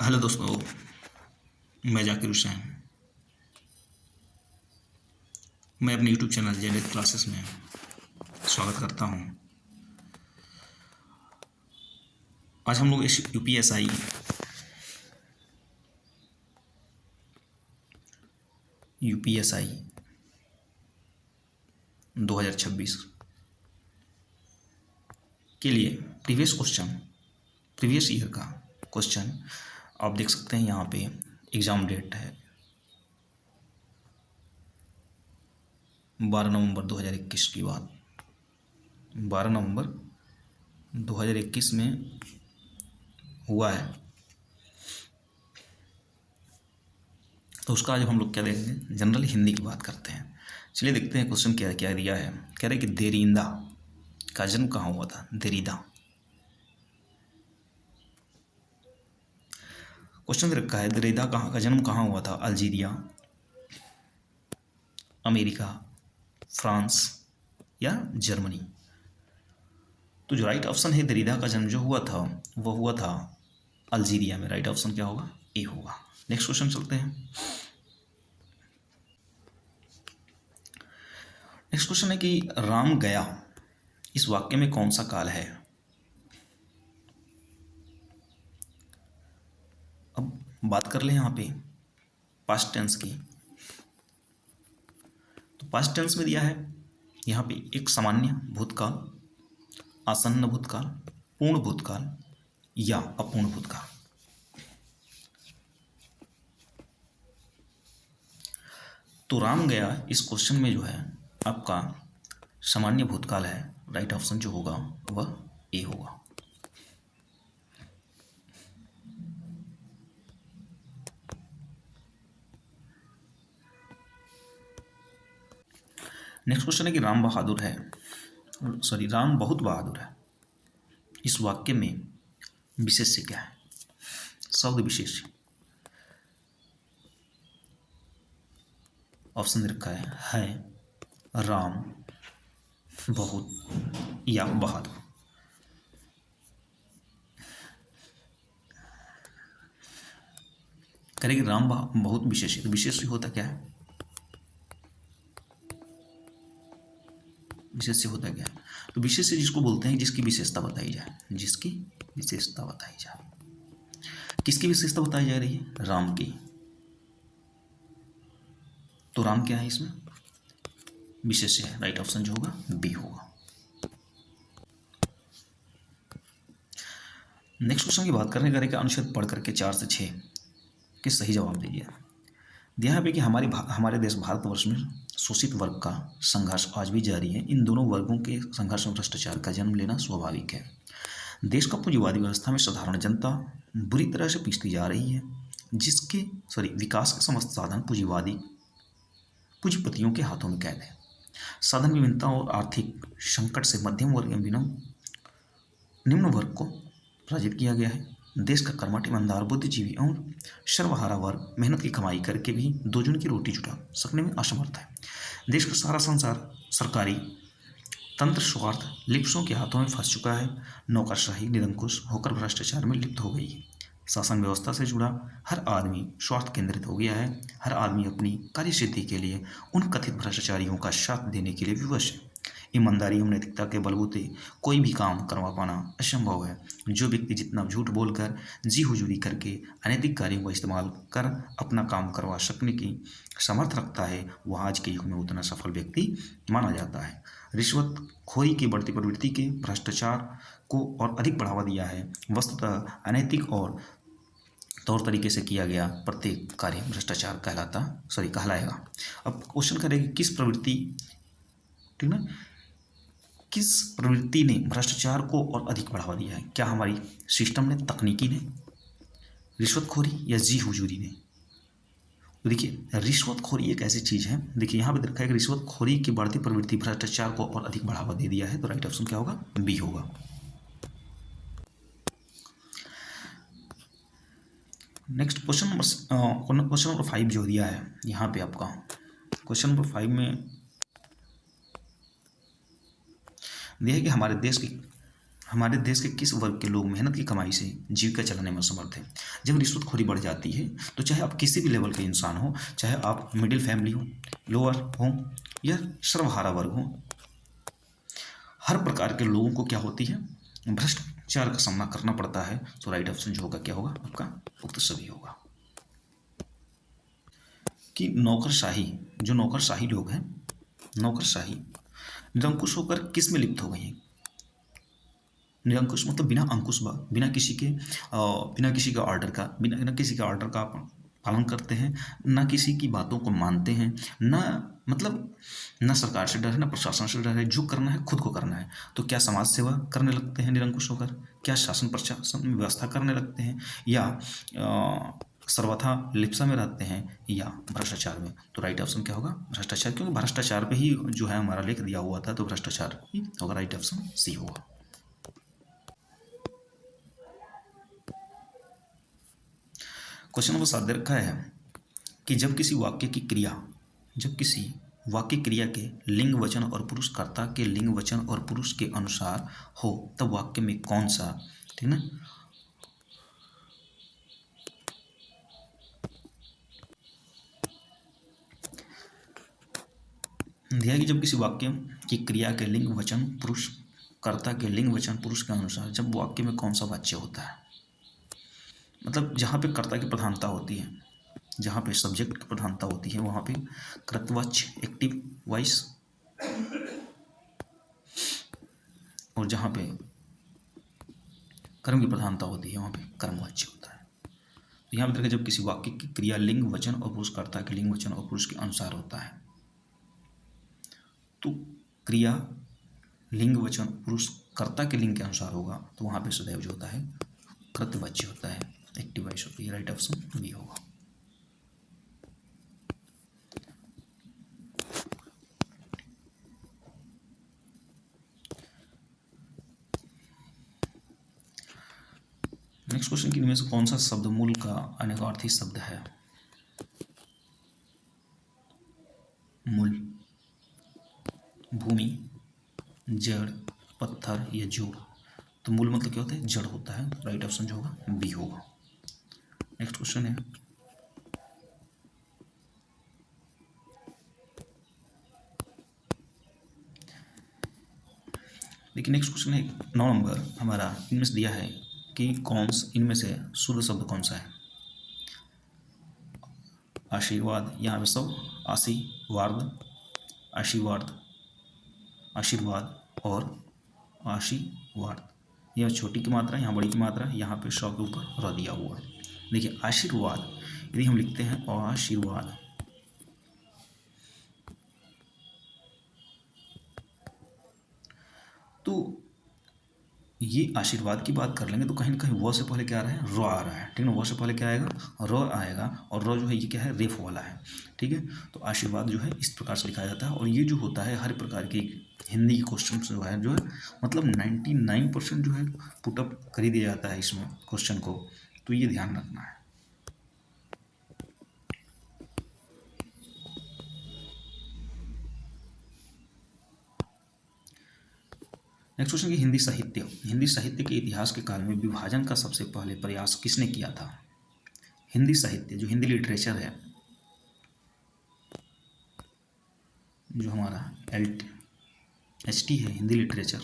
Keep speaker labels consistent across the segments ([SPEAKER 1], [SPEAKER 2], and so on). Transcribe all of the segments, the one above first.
[SPEAKER 1] Hello दोस्तों, मैं जाकिर हुसैन। मैं अपने यूट्यूब चैनल जेनेट क्लासेस में स्वागत करता हूं। आज हम लोग इस यूपीएसआई 2026 के लिए प्रीवियस ईयर का क्वेश्चन आप देख सकते हैं। यहाँ पे एग्ज़ाम डेट है 12 नवंबर 2021 की बात। 12 नवंबर 2021 में हुआ है, तो उसका आज हम लोग क्या देखेंगे, जनरल हिंदी की बात करते हैं। चलिए देखते हैं क्वेश्चन क्या क्या दिया है। कह रहे कि देरीदा का जन्म कहाँ हुआ था। देरीदा क्वेश्चन दे रखा है, देरीदा का जन्म कहाँ हुआ था। अल्जीरिया, अमेरिका, फ्रांस या जर्मनी। तो जो राइट ऑप्शन है, देरीदा का जन्म जो हुआ था वह हुआ था अल्जीरिया में। राइट ऑप्शन क्या होगा, ए होगा। नेक्स्ट क्वेश्चन चलते हैं। नेक्स्ट क्वेश्चन है कि राम गया इस वाक्य में कौन सा काल है। अब बात कर ले यहाँ पे पास्ट टेंस की, तो पास्ट टेंस में दिया है यहाँ पे एक सामान्य भूतकाल, आसन्न भूतकाल, पूर्ण भूतकाल या अपूर्ण भूतकाल। तो राम गया इस क्वेश्चन में जो है आपका सामान्य भूतकाल है। राइट ऑप्शन जो होगा वह ए होगा। नेक्स्ट क्वेश्चन है कि राम बहुत बहादुर है इस वाक्य में विशेष्य क्या है। शब्द विशेष्य ऑप्शन दे रखा है राम, बहुत या बहादुर। करेंगे राम बहुत विशेष। तो विशेष होता क्या है, विशेष होता क्या है। तो विशेष जिसको बोलते हैं जिसकी विशेषता बताई जाए, जिसकी विशेषता बताई जाए। किसकी विशेषता बताई जा रही है, राम की। तो राम क्या है इसमें, विशेष है। राइट ऑप्शन जो होगा बी होगा। नेक्स्ट क्वेश्चन की बात करने करेंगे अनुच्छेद पढ़ करके 4 से 6 के सही जवाब दीजिए। दिया है कि हमारे देश भारतवर्ष में शोषित वर्ग का संघर्ष आज भी जारी है। इन दोनों वर्गों के संघर्ष में भ्रष्टाचार का जन्म लेना स्वाभाविक है। देश का पूंजीवादी व्यवस्था में साधारण जनता बुरी तरह से पिसती जा रही है, जिसके विकास के समस्त साधन पूंजीपतियों के हाथों में कैद है। साधन विभिन्नता और आर्थिक संकट से मध्यम वर्ग एवं निम्न वर्ग को पराजित किया गया है। देश का कर्मठ, ईमानदार, बुद्धिजीवी और सर्वहारा वर्ग मेहनत की कमाई करके भी दो जन की रोटी जुटा सकने में असमर्थ है। देश का सारा संसार सरकारी तंत्र स्वार्थ लिप्सों के हाथों में फंस चुका है। नौकरशाही निरंकुश होकर भ्रष्टाचार में लिप्त हो गई है। शासन व्यवस्था से जुड़ा हर आदमी स्वार्थ केंद्रित हो गया है। हर आदमी अपनी कार्यसिद्धि के लिए उन कथित भ्रष्टाचारियों का साथ देने के लिए विवश है। ईमानदारी एवं नैतिकता के बलबूते कोई भी काम करवा पाना असंभव है। जो व्यक्ति जितना झूठ बोलकर जी हुजूरी करके अनैतिक कार्यों का इस्तेमाल कर अपना काम करवा सकने की समर्थ रखता है, वह आज के युग में उतना सफल व्यक्ति माना जाता है। रिश्वतखोरी की बढ़ती प्रवृत्ति के भ्रष्टाचार को और अधिक बढ़ावा दिया है। वस्तुतः अनैतिक और तौर तरीके से किया गया प्रत्येक कार्य भ्रष्टाचार कहलाएगा। अब क्वेश्चन करेंगे किस प्रवृत्ति, ठीक ना, किस प्रवृत्ति ने भ्रष्टाचार को और अधिक बढ़ावा दिया है। क्या हमारी सिस्टम ने, तकनीकी ने, रिश्वतखोरी या जी हुजूरी ने। तो देखिए रिश्वतखोरी एक ऐसी चीज़ है, देखिए यहाँ पे देखा है कि रिश्वतखोरी की बढ़ती प्रवृत्ति भ्रष्टाचार को और अधिक बढ़ावा दे दिया है। तो राइट ऑप्शन क्या होगा, बी होगा। नेक्स्ट क्वेश्चन नंबर 5 जो दिया है यहाँ पे आपका क्वेश्चन नंबर 5 में दिया है कि हमारे देश के किस वर्ग के लोग मेहनत की कमाई से जीविका चलाने में असमर्थ हैं? जब रिश्वतखोरी बढ़ जाती है तो चाहे आप किसी भी लेवल के इंसान हो, चाहे आप मिडिल फैमिली हो, लोअर हो या सर्वहारा वर्ग हो, हर प्रकार के लोगों को क्या होती है, भ्रष्टाचार का सामना करना पड़ता है। तो राइट ऑप्शन जो होगा क्या होगा आपका, उक्त सभी होगा। कि नौकरशाही, जो नौकरशाही लोग हैं, नौकरशाही निरंकुश होकर किस में लिप्त हो गई हैं? निरंकुश मतलब बिना अंकुश बिना किसी के बिना किसी के ऑर्डर का, बिना किसी के ऑर्डर का पालन करते हैं, ना किसी की बातों को मानते हैं, ना मतलब ना सरकार से डर है, ना प्रशासन से डर है, जो करना है खुद को करना है। तो क्या समाज सेवा करने लगते हैं निरंकुश होकर? क्या शासन प्रशासन में व्यवस्था करने लगते हैं? या सर्वथा लिप्सा में रहते हैं? या भ्रष्टाचार में? तो राइट ऑप्शन क्या होगा, भ्रष्टाचार, क्योंकि भ्रष्टाचार पे ही जो है हमारा लेख दिया हुआ था, तो भ्रष्टाचार ही होगा, राइट ऑप्शन सी होगा। क्वेश्चन नंबर 7 दे रखा है कि जब किसी वाक्य क्रिया के लिंग वचन और पुरुष कर्ता के लिंग वचन और पुरुष के अनुसार हो, तब वाक्य में कौन सा, ठीक ना, दिया है कि जब किसी वाक्य की क्रिया के लिंग वचन पुरुष कर्ता के लिंग वचन पुरुष के अनुसार जब वाक्य में कौन सा वाच्य होता है, मतलब जहाँ पे कर्ता की प्रधानता होती है, जहाँ पे सब्जेक्ट की प्रधानता होती है, वहाँ पे कृतवाच्य एक्टिव वॉइस, और जहाँ पे कर्म की प्रधानता होती है वहाँ पे कर्मवाच्य होता है। तो यहाँ पे देखिए, जब किसी वाक्य की क्रिया लिंग वचन और पुरुष कर्ता के लिंग वचन और पुरुष के अनुसार होता है, तो क्रिया लिंग वचन पुरुष कर्ता के लिंग के अनुसार होगा, तो वहाँ पे सदैव जो होता है कृतवाच्य होता है, एक्टिव वॉइस होती है, राइट ऑप्शन बी होगा। नेक्स्ट क्वेश्चन की, इनमें से कौन सा शब्द मूल का अनेकार्थी शब्द है? मूल, भूमि, जड़, पत्थर या जोड़? तो मूल मतलब क्या होता है, जड़ होता है, राइट ऑप्शन जो होगा बी होगा। नेक्स्ट क्वेश्चन है, देखिए नेक्स्ट क्वेश्चन है 9 नंबर हमारा, इनमें से दिया है कि इनमें से शुद्ध शब्द कौन सा है? आशीर्वाद, यहाँ पे सब आशीर्वाद, आशीर्वाद, आशीर्वाद और आशीर्वाद, यह छोटी की मात्रा, यहाँ बड़ी की मात्रा, यहाँ पे सौ के ऊपर र दिया हुआ है। देखिए आशीर्वाद यदि हम लिखते हैं आशीर्वाद, तो ये आशीर्वाद की बात कर लेंगे तो कहीं ना कहीं व से पहले क्या आ रहा है, र आ रहा है, ठीक है ना, व से पहले क्या आएगा, र आएगा, और र जो है ये क्या है, रेफ वाला है, ठीक है। तो आशीर्वाद जो है इस प्रकार से लिखा जाता है, और ये जो होता है हर प्रकार की हिंदी के क्वेश्चन जो है मतलब 99% जो है पुटअप कर ही दिया जाता है इसमें क्वेश्चन को, तो ये ध्यान रखना है। नेक्स्ट क्वेश्चन की, हिंदी साहित्य के इतिहास के काल में विभाजन का सबसे पहले प्रयास किसने किया था? हिंदी साहित्य जो हिंदी लिटरेचर है, जो हमारा HT है हिंदी लिटरेचर,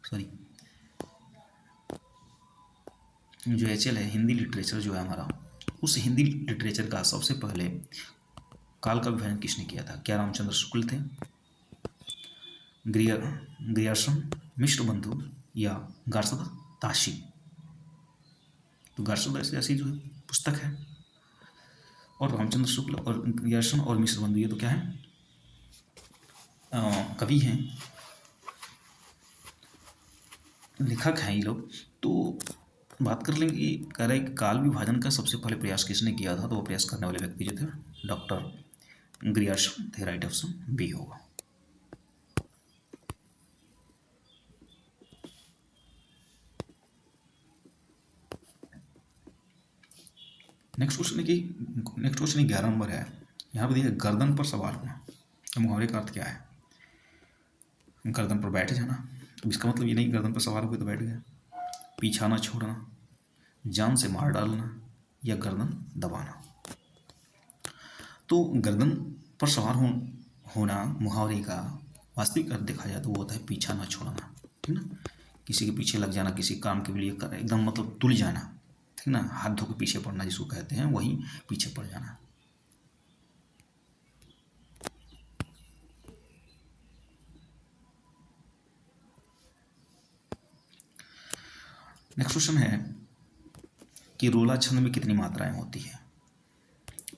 [SPEAKER 1] सॉरी जो HL है हिंदी लिटरेचर जो है हमारा, उस हिंदी लिटरेचर का सबसे पहले काल का विभाजन किसने किया था? क्या रामचंद्र शुक्ल थे, ग्रियर्सन, मिश्र बंधु या गार्सद ताशी? तो गार्सद ऐसी जो है पुस्तक है, और रामचंद्र शुक्ल और ग्रियर्सन और मिश्र बंधु ये तो क्या है, कवि हैं, लेखक हैं ये लोग। तो बात कर लेंगे कि कह रहे कि काल विभाजन का सबसे पहले प्रयास किसने किया था, तो वो प्रयास करने वाले व्यक्ति जो थे डॉक्टर ग्रियर्सन थे, राइट ऑप्शन बी होगा। नेक्स्ट क्वेश्चन 11 नंबर है, यहाँ पर देखिए गर्दन पर सवार होना, मुहावरे का अर्थ क्या है? गर्दन पर बैठ जाना, अब इसका मतलब ये नहीं गर्दन पर सवार होकर तो बैठ गया। पीछा ना छोड़ना, जान से मार डालना या गर्दन दबाना। तो गर्दन पर सवार होना मुहावरे का वास्तविक अर्थ देखा जाए तो वो होता है पीछा ना छोड़ना, ठीक ना। किसी के पीछे लग जाना, किसी काम के लिए कर एकदम मतलब तुल जाना, ठीक ना। हाथ धो के पीछे पड़ना जिसको कहते हैं, वही पीछे पड़ जाना। नेक्स्ट क्वेश्चन है कि रोला छंद में कितनी मात्राएं होती है?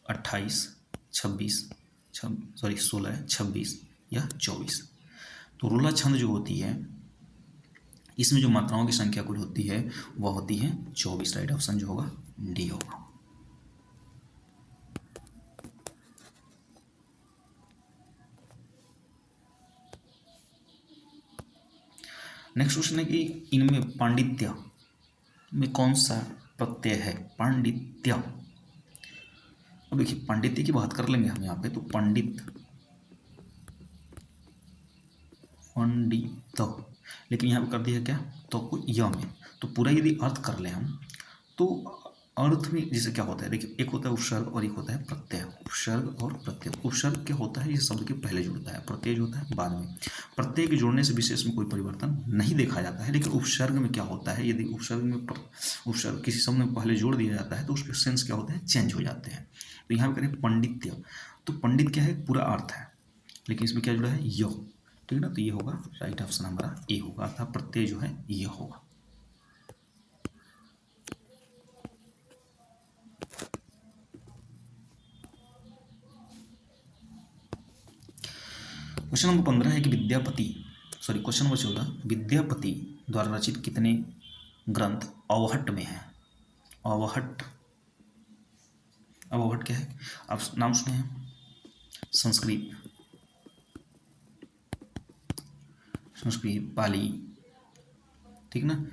[SPEAKER 1] 28, 26, 16, 26 या 24। तो रोला छंद जो होती है इसमें जो मात्राओं की संख्या कुल होती है वह होती है 24। राइट ऑप्शन जो होगा डी होगा। नेक्स्ट क्वेश्चन है कि इनमें पांडित्य में कौन सा प्रत्यय है? पांडित्य। अब देखिए पांडित्य की बात कर लेंगे हम यहाँ पे, तो पंडित, पंडित, लेकिन यहाँ पे कर दिया क्या तो को य में। तो पूरा यदि अर्थ कर ले हम तो अर्थ में जैसे क्या होता है, देखिए एक होता है उपसर्ग और एक होता है प्रत्यय। उपसर्ग और प्रत्यय। उपसर्ग क्या होता है, ये शब्द के पहले जुड़ता है, प्रत्यय जो होता है बाद में। प्रत्यय के जुड़ने से विशेष में कोई परिवर्तन नहीं देखा जाता है, लेकिन उपसर्ग में क्या होता है, यदि उपसर्ग में उपसर्ग किसी शब्द में पहले जोड़ दिया जाता है तो उसके सेंस क्या होते हैं, चेंज हो जाते हैं। तो यहाँ पर करें पंडित्य, तो पंडित क्या है, पूरा अर्थ है, लेकिन इसमें क्या जुड़ा है, य, ठीक है ना। तो ये होगा राइट ऑप्शन हमारा ए होगा, अर्थात प्रत्यय जो है ये होगा। क्वेश्चन नंबर 15 है कि क्वेश्चन नंबर 14, विद्यापति द्वारा रचित कितने ग्रंथ अवहट्ट में है? अवहट्ट, अवहट्ट क्या है आप नाम सुने हैं? संस्कृत, संस्कृत, पाली, ठीक ना,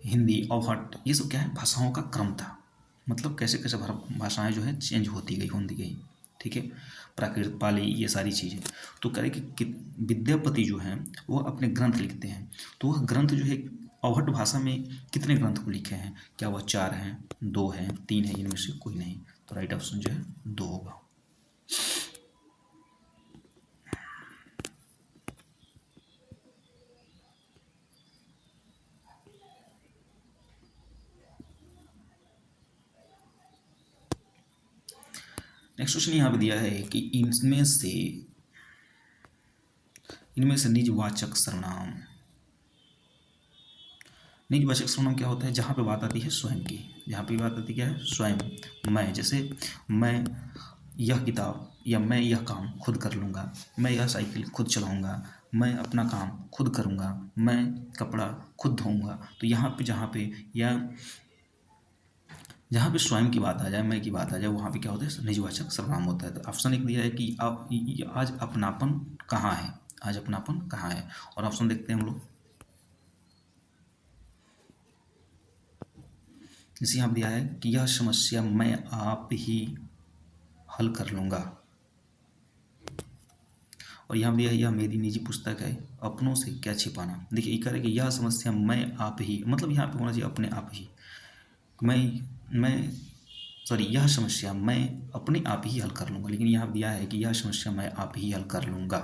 [SPEAKER 1] हिंदी, अवहट्ट, ये सब क्या है, भाषाओं का क्रम था। मतलब कैसे कैसे भाषाएं जो है चेंज होती गई, ठीक है। प्राकृत, पाली, ये सारी चीज़ें। तो कह रहे कि विद्यापति जो हैं वो अपने ग्रंथ लिखते हैं, तो वह ग्रंथ जो है अवहट्ट भाषा में कितने ग्रंथ को लिखे हैं? क्या वह 4 हैं, 2 हैं, 3 है, इनमें से कोई नहीं? तो राइट ऑप्शन जो है 2 होगा। नेक्स्ट क्वेश्चन यहाँ पे दिया है कि इनमें से निजवाचक सर्वनाम, निजवाचक सर्वनाम क्या होता है? जहाँ पे बात आती है स्वयं की, जहाँ पे बात आती क्या है, स्वयं, मैं। जैसे मैं यह किताब या मैं यह काम खुद कर लूँगा, मैं यह साइकिल खुद चलाऊँगा, मैं अपना काम खुद करूँगा, मैं कपड़ा खुद धोऊँगा। तो यहाँ पे जहाँ पे स्वयं की बात आ जाए, मैं की बात आ जाए, वहाँ पे क्या होता है, निजवाचक सर्वनाम होता है। तो ऑप्शन एक दिया है कि आज अपनापन कहाँ है? आज अपनापन कहाँ है? और ऑप्शन देखते हैं हम लोग। इसी यहाँ दिया है कि यह समस्या मैं आप ही हल कर लूँगा। और यहाँ दिया है यह मेरी निजी पुस्तक है, अपनों से क्या छिपाना। देखिए ये कह रहे कि यह समस्या मैं आप ही, मतलब यहाँ पे होना चाहिए अपने आप ही। यह समस्या मैं अपने आप ही हल कर लूँगा, लेकिन यहाँ दिया है कि यह समस्या मैं आप ही हल कर लूँगा।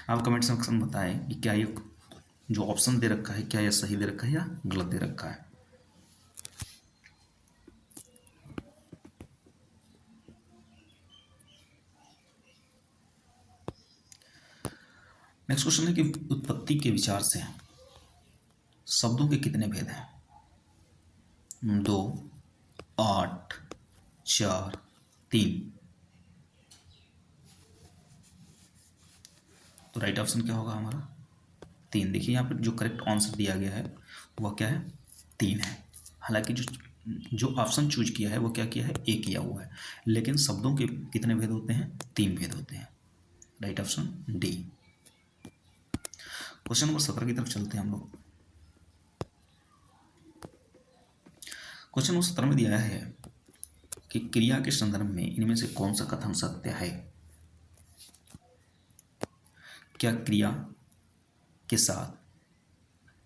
[SPEAKER 1] आप कमेंट सेक्शन में बताएं कि क्या ये जो ऑप्शन दे रखा है क्या यह सही दे रखा है या गलत दे रखा है। नेक्स्ट क्वेश्चन है कि उत्पत्ति के विचार से शब्दों के कितने भेद हैं? 2, 8, 4, 3। तो राइट ऑप्शन क्या होगा हमारा? 3। देखिए यहाँ पर जो करेक्ट आंसर दिया गया है वह क्या है? 3 है। हालांकि जो ऑप्शन चूज किया है वो क्या किया है? ए किया हुआ है, लेकिन शब्दों के कितने भेद होते हैं? 3 भेद होते हैं। Right option D. Question number 17 की तरफ चलते हैं हम लोग। क्वेश्चन नंबर 17 में दिया है कि क्रिया के संदर्भ में इनमें से कौन सा कथन सत्य है? क्या क्रिया के साथ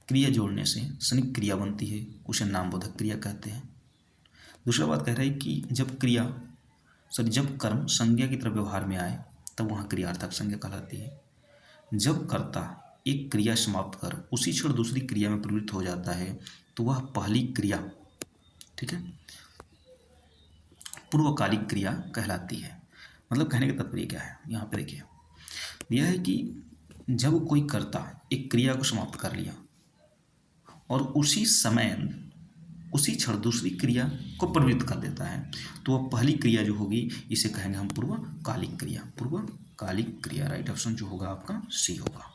[SPEAKER 1] क्रिया जोड़ने से संयुक्त क्रिया बनती है, उसे नामबोधक क्रिया कहते हैं। दूसरा बात कह रहा है कि जब कर्म संज्ञा की तरफ व्यवहार में आए तब वहाँ क्रियार्थक संज्ञा कहलाती है। जब कर्ता एक क्रिया समाप्त कर उसी क्षण दूसरी क्रिया में प्रवृत्त हो जाता है तो वह पहली क्रिया, ठीक है, पूर्वकालिक क्रिया कहलाती है। मतलब कहने का तात्पर्य क्या है, यहाँ पे देखिए यह है कि जब कोई कर्ता एक क्रिया को समाप्त कर लिया और उसी समय उसी क्षण दूसरी क्रिया को प्रवृत्त कर देता है तो वह पहली क्रिया जो होगी इसे कहेंगे हम पूर्वकालिक क्रिया। पूर्वकालिक क्रिया, राइट ऑप्शन जो होगा आपका सी होगा।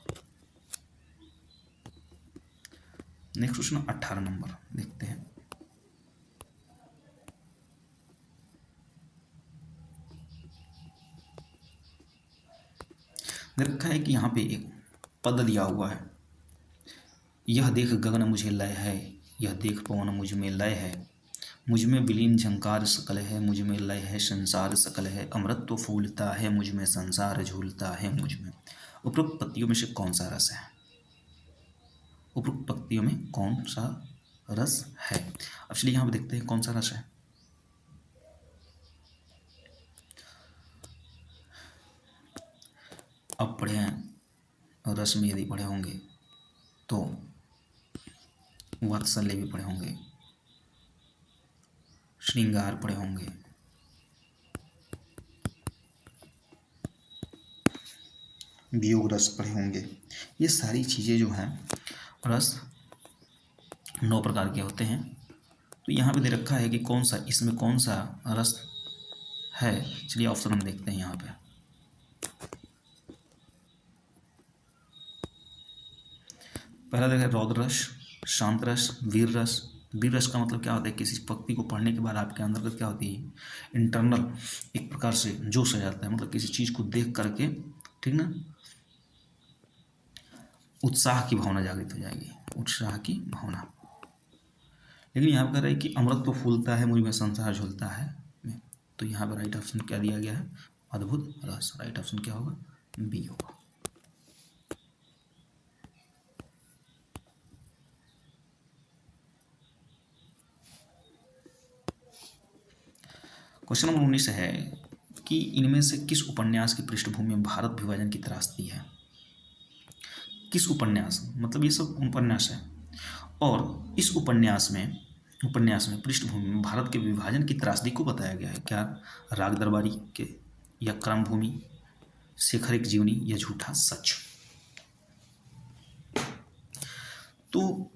[SPEAKER 1] नेक्स्ट क्वेश्चन 18 नंबर देखते हैं। देखा है कि यहाँ पे एक पद दिया हुआ है, यह देख गगन मुझे लय है, यह देख पवन मुझ में लय है, मुझ में विलीन झंकार सकल है, मुझ में लय है संसार सकल है, अमृत फूलता है मुझ में, संसार झूलता है मुझ में। उपरोक्त पत्तियों में से कौन सा रस है? उपरोक्त पत्तियों में कौन सा रस है? अब चलिए यहाँ पे देखते हैं कौन सा रस है। अब पढ़े हैं रस में, यदि पढ़े होंगे तो वात्सल्य भी पढ़े होंगे, श्रृंगार पढ़े होंगे, वियोग रस पढ़े होंगे। ये सारी चीज़ें जो हैं रस 9 प्रकार के होते हैं। तो यहाँ पे दे रखा है कि कौन सा, इसमें कौन सा रस है। चलिए ऑप्शन हम देखते हैं यहाँ पे। पहला देखा रौद्र रस, शांत रस, वीर रस। वीर रस का मतलब क्या होता है, किसी पंक्ति को पढ़ने के बाद आपके अंदर क्या होती है, इंटरनल एक प्रकार से जोश आ जाता है, मतलब किसी चीज़ को देख करके, ठीक ना, उत्साह की भावना जागृत हो जाएगी, उत्साह की भावना। लेकिन यहाँ पर कह रहा है कि अमृत तो फूलता है मुझ में, संसार झूलता है। तो यहाँ पर राइट ऑप्शन क्या दिया गया है, अद्भुत रस। राइट ऑप्शन क्या होगा, बी होगा। क्वेश्चन नंबर 19 है कि इनमें से किस उपन्यास की पृष्ठभूमि में भारत विभाजन की त्रासदी है? किस उपन्यास, मतलब ये सब उपन्यास है और इस उपन्यास में पृष्ठभूमि में भारत के विभाजन की त्रासदी को बताया गया है। क्या राग दरबारी के, या क्रमभूमि, शेखर एक जीवनी, या झूठा सच? तो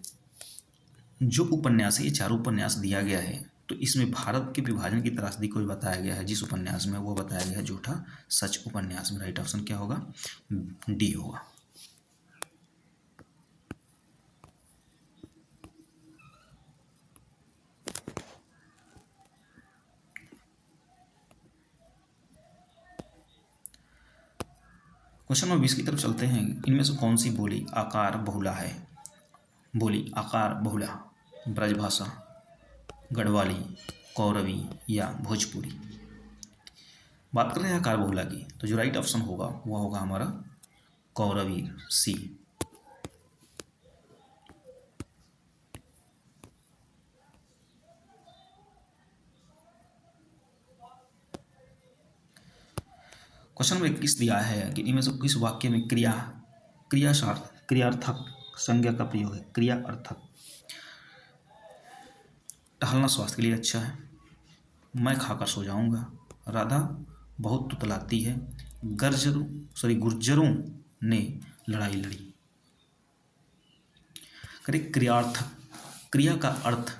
[SPEAKER 1] जो उपन्यास है, ये चारों उपन्यास दिया गया है, तो इसमें भारत के विभाजन की त्रासदी को भी बताया गया है। जिस उपन्यास में वो बताया गया है झूठा सच उपन्यास में। राइट ऑप्शन क्या होगा, डी होगा। क्वेश्चन नंबर 20 की तरफ चलते हैं। इनमें से कौन सी बोली आकार बहुला है? बोली आकार बहुला, ब्रजभाषा, गढ़वाली, कौरवी, या भोजपुरी? बात कर रहे हैं आकार बहुला की, तो जो राइट ऑप्शन होगा वह होगा हमारा कौरवी, सी। क्वेश्चन नंबर 21 दिया है कि इनमें से किस वाक्य में क्रियार्थक संज्ञा का प्रयोग है? क्रिया अर्थक। टहलना स्वास्थ्य के लिए अच्छा है, मैं खाकर सो जाऊंगा, राधा बहुत तुतलाती है, गुर्जरों ने लड़ाई लड़ी। करें क्रियार्थक, क्रिया का अर्थ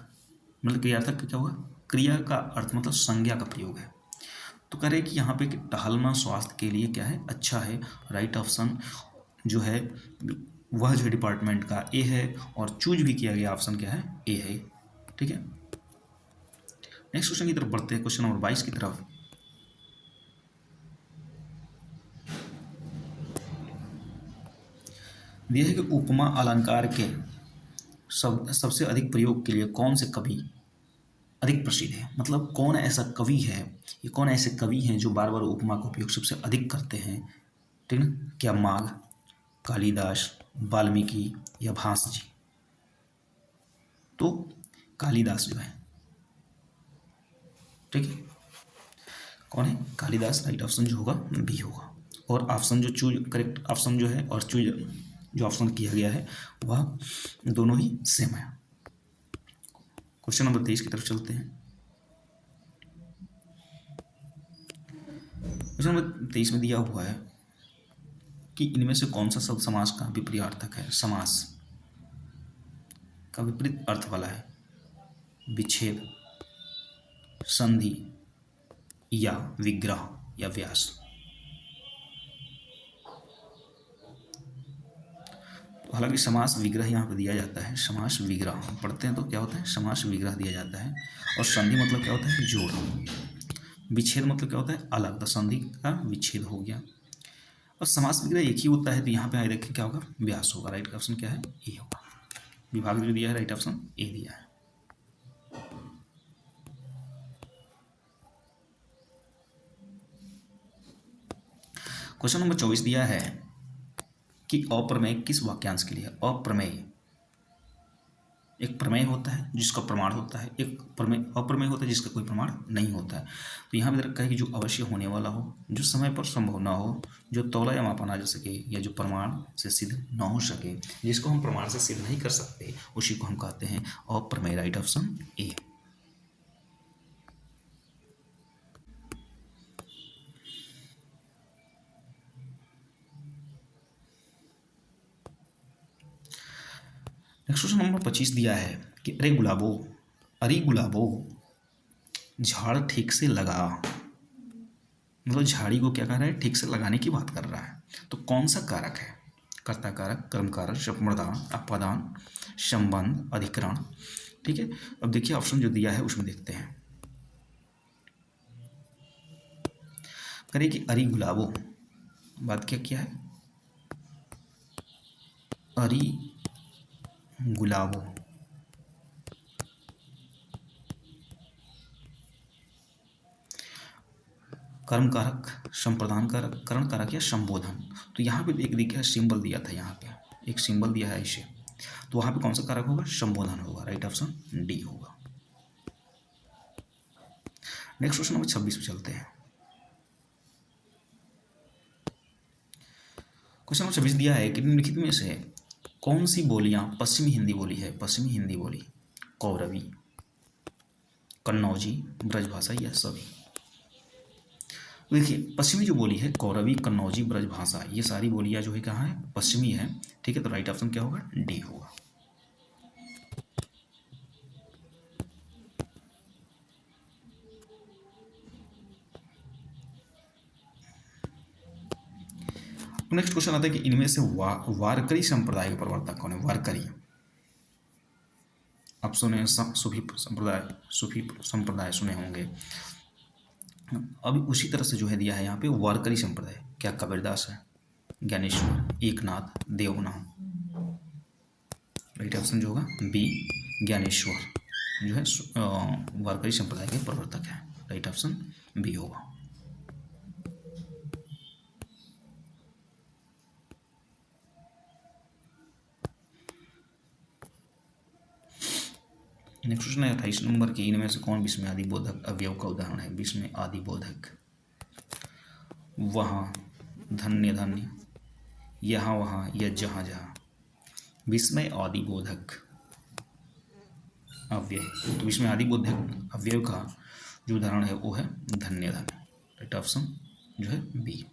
[SPEAKER 1] मतलब क्रियार्थक क्या होगा, क्रिया का अर्थ मतलब संज्ञा का प्रयोग है। तो कह रहे कि यहाँ पे कि टहलना स्वास्थ्य के लिए क्या है, अच्छा है। राइट ऑप्शन जो है वह जो डिपार्टमेंट का ए है, और चूज भी किया गया ऑप्शन क्या है, ए है। ठीक है, नेक्स्ट क्वेश्चन की तरफ बढ़ते हैं, क्वेश्चन नंबर 22 की तरफ। यह है कि उपमा अलंकार के सबसे अधिक प्रयोग के लिए कौन से कवि अधिक प्रसिद्ध है? मतलब कौन ऐसा कवि है, ये कौन ऐसे कवि हैं जो बार बार उपमा का उपयोग सबसे अधिक करते हैं? ठीक है, क्या माघ, कालिदास, वाल्मीकि या भास जी? तो कालिदास जो है, ठीक है, कौन है? कालिदास। राइट ऑप्शन जो होगा बी होगा। और ऑप्शन जो चूज, करेक्ट ऑप्शन जो है और चूज जो ऑप्शन किया गया है वह दोनों ही सेम है। क्वेश्चन नंबर 23 की तरफ चलते हैं। क्वेश्चन नंबर 23 में दिया हुआ है कि इनमें से कौन सा शब्द समास का विपरीतार्थक है? समास का विपरीत अर्थ वाला है। विच्छेद, संधि या विग्रह या व्यास? तो हालांकि समास विग्रह यहाँ पर दिया जाता है। समास विग्रह हम पढ़ते हैं तो क्या होता है? समास विग्रह दिया जाता है। और संधि मतलब क्या होता है? जोड़। विच्छेद मतलब क्या होता है? अलग। तो संधि का विच्छेद हो गया। और समास विग्रह एक ही होता है, तो यहाँ पे आए देखिए क्या होगा? व्यास होगा। राइट ऑप्शन क्या है? ए होगा। विभाग जो दिया है राइट ऑप्शन ए दिया है। क्वेश्चन नंबर 24 दिया है कि अप्रमेय किस वाक्यांश के लिए है? अप्रमेय, एक प्रमेय होता है जिसका प्रमाण होता है, एक प्रमेय अप्रमेय होता है जिसका कोई प्रमाण नहीं होता है। तो यहाँ पे रखा है कि जो अवश्य होने वाला हो, जो समय पर संभव ना हो, जो तौला या मापा ना जा सके, या जो प्रमाण से सिद्ध ना हो सके, जिसको हम प्रमाण से सिद्ध नहीं कर सकते, उसी को हम कहते हैं अप्रमेय। Right option A. Next question number 25 दिया है कि अरे गुलाबो झाड़ ठीक से लगा। मतलब झाड़ी को क्या कर रहा है? ठीक से लगाने की बात कर रहा है। तो कौन सा कारक है? कर्ता कारक, कर्म कारक, शब्दप्रधान, अपादान, संबंध, अधिकरण? ठीक है, अब देखिए ऑप्शन जो दिया है उसमें देखते हैं। करें कि अरे गुलाबो, बात क्या किया है? अरे गुलाबो कर्म कारक, संप्रदान कारक, करण कारक या संबोधन? तो यहाँ पे एक देखिए सिंबल दिया था, यहाँ पे एक सिंबल दिया है इसे, तो वहाँ पे कौन सा कारक होगा? संबोधन होगा। राइट ऑप्शन डी होगा। नेक्स्ट क्वेश्चन नंबर 26 पे चलते हैं। क्वेश्चन नंबर 26 दिया है कि निम्नलिखित में से कौन सी बोलियां पश्चिमी हिंदी बोली है? पश्चिमी हिंदी बोली, कौरवी, कन्नौजी, ब्रजभाषा या सभी? देखिए पश्चिमी जो बोली है कौरवी, कन्नौजी, ब्रजभाषा, ये सारी बोलियां जो है कहाँ है? पश्चिमी है। ठीक है, तो राइट ऑप्शन क्या होगा? डी होगा। नेक्स्ट क्वेश्चन आता है कि इनमें से वारकरी संप्रदाय के प्रवर्तक कौन है? वारकरी, आप सुने सूफी संप्रदाय, सूफी संप्रदाय सुने होंगे। अभी उसी तरह से जो है दिया है यहाँ पे वारकरी संप्रदाय, क्या कबीरदास है, ज्ञानेश्वर, एकनाथ, देवनाम? राइट ऑप्शन जो होगा बी, ज्ञानेश्वर जो है वारकरी संप्रदाय के प्रवर्तक है। राइट ऑप्शन बी होगा। नेक्स्ट क्वेश्चन है 28 नंबर की, इनमें से कौन विस्मय आदि बोधक अवयव का उदाहरण है? विस्मय आदि बोधक, वहाँ, धन्य धन्य, यहाँ वहाँ या जहाँ जहाँ? विस्मय आदि बोधक अव्यय, तो विस्मय आदि बोधक अव्यय का जो उदाहरण है वो है धन्य धन्य। राइट ऑप्शन जो है बी।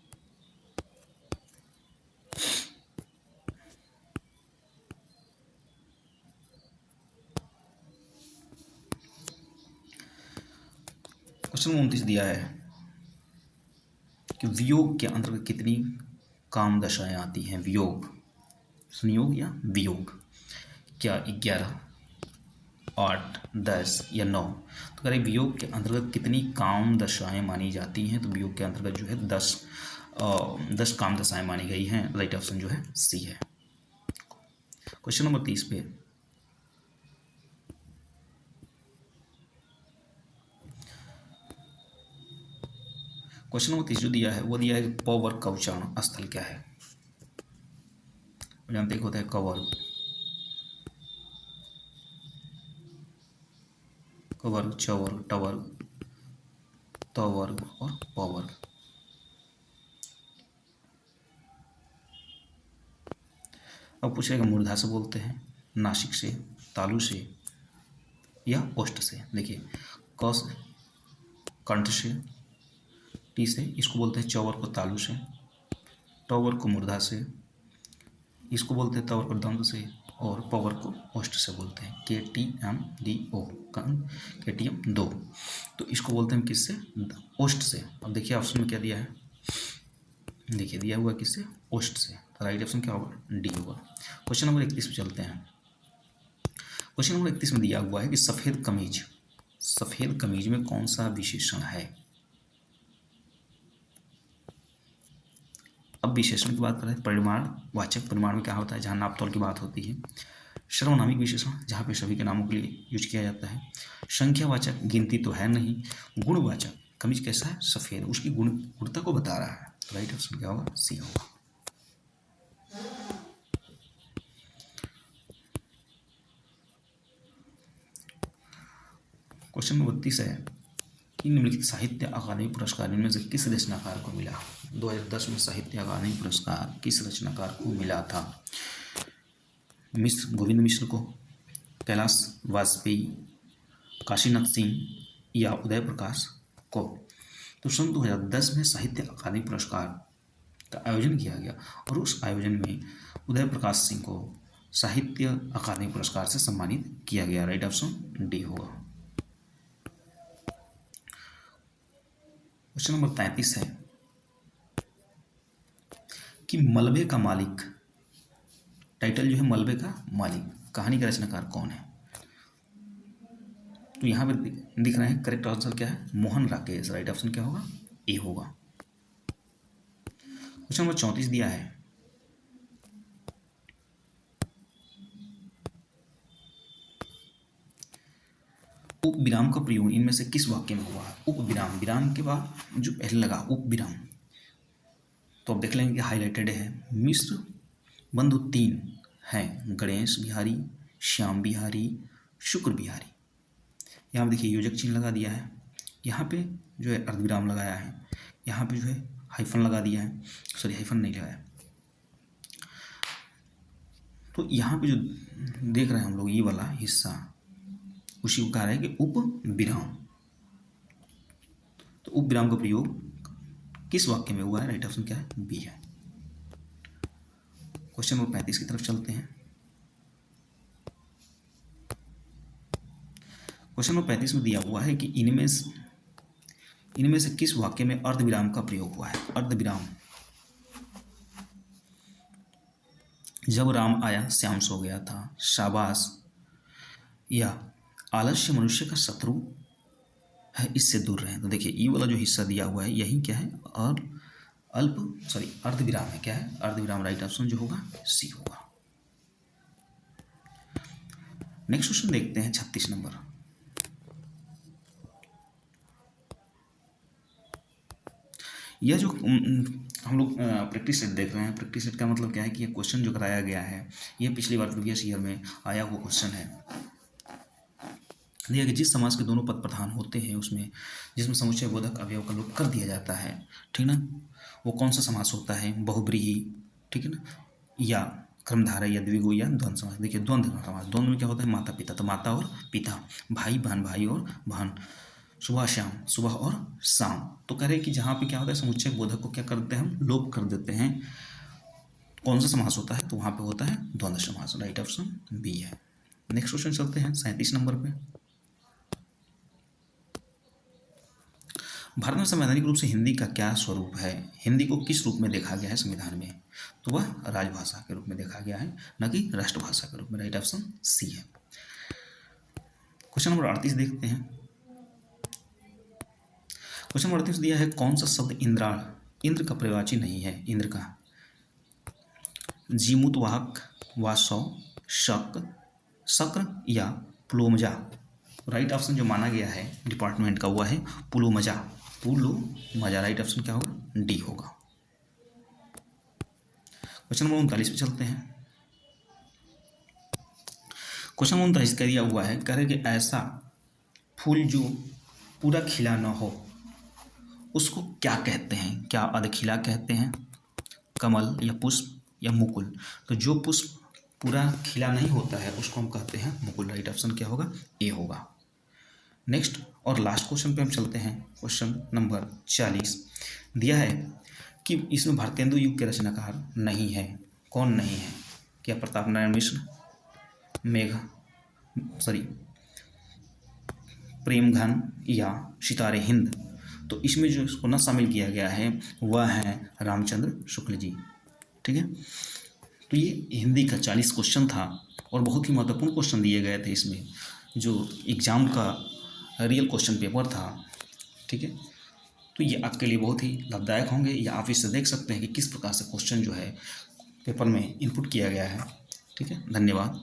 [SPEAKER 1] क्वेश्चन 29 दिया है कि वियोग के अंतर्गत कितनी काम दशाएं आती हैं? वियोग, संयोग या वियोग, क्या 11, 8, 10 या 9? तो करें वियोग के अंतर्गत कितनी काम दशाएं मानी जाती हैं? तो वियोग के अंतर्गत जो है 10 काम दशाएं मानी गई हैं। राइट ऑप्शन जो है सी है। क्वेश्चन नंबर 30 पे क्वेश्चन नंबर 30 जो दिया है वो दिया है प वर्ग का उच्चारण स्थल क्या है? जानते एक होता है कवर्ग, कवर्ग, चवर्ग, टवर्ग, तवर्ग और पवर्ग। अब पूछेगा मूर्धा से बोलते हैं, नासिक से, तालु से या ओष्ठ से। देखिए क से कंठ से, टी से इसको बोलते हैं चौवर को तालु से, टॉवर को मूर्धा से, इसको बोलते हैं तवर को दंत से, और पवर को ओष्ठ से बोलते हैं, KTMDO, KTM 2। तो इसको बोलते हैं किससे, ओष्ठ से। अब देखिए ऑप्शन में क्या दिया है, देखिए दिया हुआ किससे, ओष्ठ से। तो राइट ऑप्शन क्या होगा, डी होगा। क्वेश्चन नंबर 31 पे चलते हैं। क्वेश्चन नंबर 31 में दिया हुआ है कि सफ़ेद कमीज, सफ़ेद कमीज में कौन सा विशेषण है। अब विशेषण की बात करें, परिमाण वाचक, परिमाण में क्या होता है, जहाँ नापतोल की बात होती है। सर्वनामिक विशेषण, जहाँ पे सभी के नामों के लिए यूज किया जाता है। संख्यावाचक, गिनती तो है नहीं। गुणवाचक, कमीज कैसा है, सफ़ेद, उसकी गुणता को बता रहा है। तो राइट ऑप्शन क्या होगा, सी होगा। क्वेश्चन नंबर 32 है कि निम्नलिखित साहित्य अकादमी पुरस्कार इनमें से किस रचनाकार को मिला। 2010 में साहित्य अकादमी पुरस्कार किस रचनाकार को मिला था। मिश्र, गोविंद मिश्र को, कैलाश वाजपेयी, काशीनाथ सिंह या उदय प्रकाश को। तो सन 2010 में साहित्य अकादमी पुरस्कार का आयोजन किया गया और उस आयोजन में उदय प्रकाश सिंह को साहित्य अकादमी पुरस्कार से सम्मानित किया गया। राइट ऑप्शन डी होगा। क्वेश्चन नंबर 33 है कि मलबे का मालिक, टाइटल जो है मलबे का मालिक, कहानी का रचनाकार कौन है। तो यहाँ पे दिख रहा है, करेक्ट आंसर क्या है, मोहन राकेश। राइट ऑप्शन क्या होगा, ए होगा। क्वेश्चन नंबर 34 दिया है, उप विराम का प्रयोग इनमें से किस वाक्य में हुआ है। उप विराम, विराम के बाद जो पहले लगा उप विराम, तो अब देख लेंगे कि हाईलाइटेड है। मिश्र बंधु 3 हैं, गणेश बिहारी, श्याम बिहारी, शुक्र बिहारी। यहाँ पे देखिए योजक चिन्ह लगा दिया है, यहाँ पे जो है अर्धविराम लगाया है, यहाँ पे जो है हाइफन लगा दिया है, सॉरी हाइफन नहीं लगाया। तो यहाँ पे जो देख रहे हैं हम लोग ये वाला हिस्सा, उसी को कहा है कि उप विराम। तो उप विराम का प्रयोग किस वाक्य में हुआ है। राइट ऑप्शन क्या है, बी है। क्वेश्चन नंबर 35 की तरफ चलते हैं। क्वेश्चन नंबर 35 में दिया हुआ है कि इनमें से किस वाक्य में अर्धविराम का प्रयोग हुआ है। अर्धविराम, जब राम आया श्याम सो गया था, शाबाश, या आलस्य मनुष्य का शत्रु है, इससे दूर रहें। तो देखिए ये वाला जो हिस्सा दिया हुआ है यही क्या है, और अर्धविराम है। क्या है, अर्धविराम। राइट ऑप्शन जो होगा सी होगा। नेक्स्ट क्वेश्चन देखते हैं 36 नंबर। यह जो हम लोग प्रैक्टिस सेट देख रहे हैं, प्रैक्टिस सेट का मतलब क्या है कि ये क्वेश्चन जो कराया गया है ये पिछली बार प्रीवियस ईयर में आया हुआ क्वेश्चन है। दिया कि जिस समास के दोनों पद प्रधान होते हैं उसमें, जिसमें समुच्चय बोधक अवयव का लोप कर दिया जाता है, ठीक ना, वो कौन सा समास होता है, बहुब्रीहि, ठीक है ना, या क्रमधारय या द्विगु या द्वंद्व समास। देखिए द्वंद्व समास, द्वंद्व में क्या होता है, माता पिता, तो माता और पिता, भाई बहन, भाई और बहन, सुबह शाम, सुबह और शाम। तो कह रहे कि जहाँ पे क्या होता है, समुच्चय बोधक को क्या करते हैं हम, लोप कर देते हैं। कौन सा समास होता है, तो वहाँ पे होता है द्वंद्व समास। राइट ऑप्शन बी है। नेक्स्ट क्वेश्चन चलते हैं 37 नंबर पे। भारत में संवैधानिक रूप से हिंदी का क्या स्वरूप है। हिंदी को किस रूप में देखा गया है संविधान में, तो वह राजभाषा के रूप में देखा गया है, न कि राष्ट्रभाषा के रूप में। राइट ऑप्शन सी है। क्वेश्चन नंबर 38 देखते हैं। क्वेश्चन नंबर 38 दिया है, कौन सा शब्द इंद्राण, इंद्र का पर्यायवाची नहीं है। इंद्र का जीमूतवाहक, वासव, शक, शक्र या पुलोमजा। राइट ऑप्शन जो माना गया है डिपार्टमेंट का हुआ है पुलोमजा, पुलोमजा। राइट ऑप्शन क्या होगा, डी होगा। क्वेश्चन नंबर 39 पे चलते हैं। क्वेश्चन 39 का दिया हुआ है, कह रहे कि ऐसा फूल जो पूरा खिला ना हो उसको क्या कहते हैं? क्या अधखिला कहते हैं, कमल या पुष्प या मुकुल? तो जो पुष्प पूरा खिला नहीं होता है उसको हम कहते हैं मुकुल। राइट ऑप्शन क्या होगा? ए होगा। नेक्स्ट और लास्ट क्वेश्चन पे हम चलते हैं। क्वेश्चन नंबर 40 दिया है कि इसमें भारतेंदु युग के रचनाकार नहीं है। कौन नहीं है? क्या प्रताप नारायण मिश्र, मेघ सॉरी प्रेमघन या सितारे हिंद? तो इसमें जो इसको न शामिल किया गया है वह है रामचंद्र शुक्ल जी। ठीक है, तो ये हिंदी का 40 क्वेश्चन था और बहुत ही महत्वपूर्ण क्वेश्चन दिए गए थे इसमें, जो एग्ज़ाम का रियल क्वेश्चन पेपर था। ठीक है, तो ये आपके लिए बहुत ही लाभदायक होंगे, या आप इससे देख सकते हैं कि किस प्रकार से क्वेश्चन जो है पेपर में इनपुट किया गया है। ठीक है, धन्यवाद।